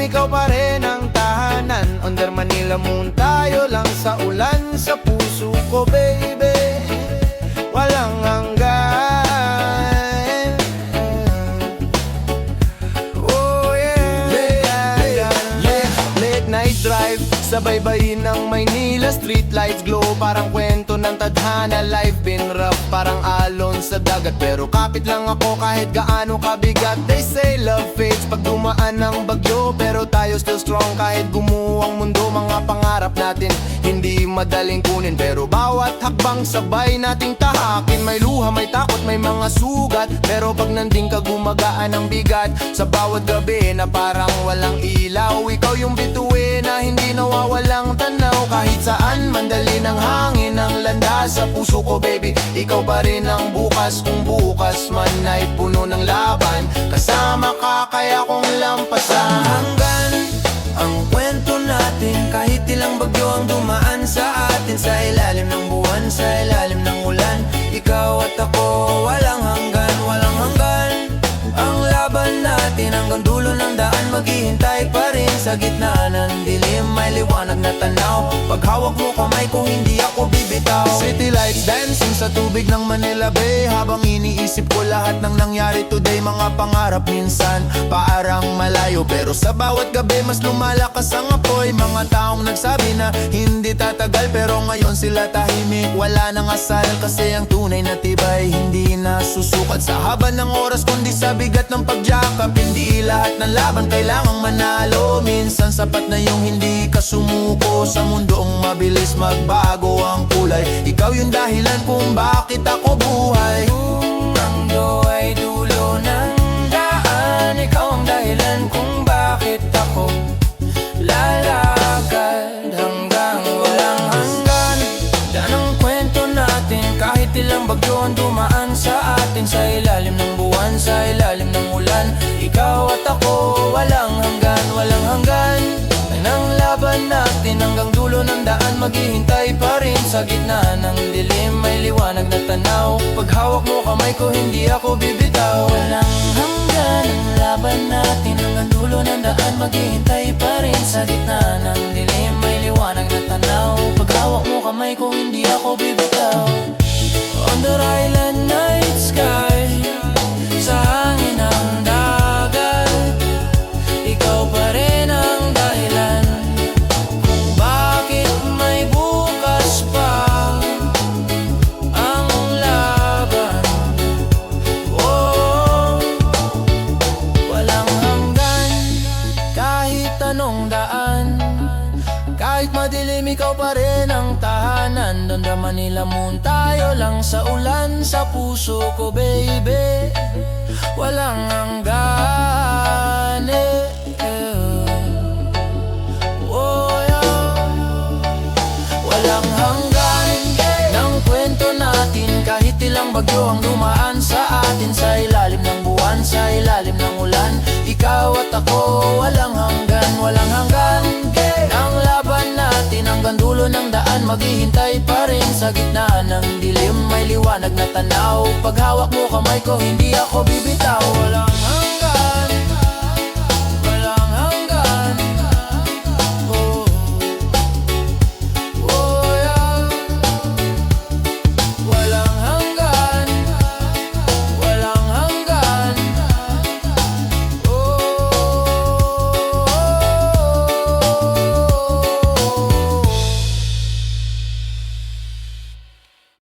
ikaw pa rin ang tahanan. Under Manila Moon, tayo lang sa ulan. Sa puso ko baby, walang hanggan. Oh yeah, late night drive sa baybayin ng Maynila. Street lights glow, parang kwento ng tadhana. Life been rough, parang alon sa dagat. Pero kapit lang ako kahit gaano kabigat. They say love fades pag dumaan ng bagyo, pero tayo still strong kahit gumuho ang mundo. Mga pangarap natin hindi madaling kunin, pero bawat hakbang sabay nating tahakin. May luha, may takot, may mga sugat, pero pag nanding ka gumagaan ang bigat. Sa bawat gabi na parang walang ilaw, ikaw yung bituin na hindi nawawalang tanaw. Kahit saan mandali ng hangin ang landas. Sa puso ko baby, ikaw pa rin ang bukas. Kung bukas man ay puno ng laban, kasama ka kaya kong lampasan. Hanggan ang kwento natin, kahit ilang bagyo ang dumaan sa atin. Sa ilalim ng buwan, sa ilalim ng ulan, ikaw at ako walang hanggan, walang hanggan. Ang laban natin hanggang dulo ng daan, maghihintay pa rin sa gitna ng dilim. May liwanag na tanaw, pag hawak mo kamay ko hindi ako bibitaw. City lights dancing sa tubig ng Manila Bay, habang iniisip ko lahat ng nangyari today. Mga pangarap minsan parang malayo, pero sa bawat gabi mas lumalakas ang apoy. Mga taong nagsabi na hindi tatagal, pero ngayon sila tahimik, wala nang asal. Kasi ang tunay na tibay hindi nasusukat sa haba ng oras, kundi sa bigat ng pagyakap. Hindi lahat ng laban kailangang manalo, minsan sapat na yung hindi ka sumuko. Sa mundong mabilis magbago ang kulay, ikaw yung dahilan kung bakit ako buhay. Ang mundo ay dulo ng daan, ikaw ang dahilan kung bakit ako lalakad hanggang walang hanggan. Daan ang kwento natin, kahit ilang bagyo ang dumaan sa atin. Sa ilalim ng buwan, sa ilalim ng ulan, ikaw at ako walang hanggan, walang hanggan. Ang laban natin hanggang dulo ng daan, maghihintay pa rin sa gitna ng dilim. May liwanag na tanaw, pag hawak mo kamay ko hindi ako bibitaw. Walang hanggan ang laban natin hanggang dulo ng daan, maghihintay pa rin sa gitna ng dilim. May liwanag na tanaw, pag hawak mo kamay ko hindi ako bibitaw. On the island night sky, sa hangin ng dagat, ikaw pa rin ang dahilan kung bakit may bukas pa ang laban. Oh, walang hanggan kahit anong daan, kahit madilim ikaw pa rin ang tahanan. Under Manila Moon, tayo lang sa ulan. Sa puso ko baby, walang hanggan. Oh yeah. Walang hanggan ng kwento natin, kahit ilang bagyo ang dumaan sa atin. Sa ilalim ng buwan, sa ilalim ng ulan, ikaw at ako walang hanggan, walang hanggan. Ang laban natin hanggang dulo ng daan, maghihintay pa rin sa gitna ng dilim. May liwanag na tanaw, pag hawak mo kamay ko hindi ako bibitaw. Walang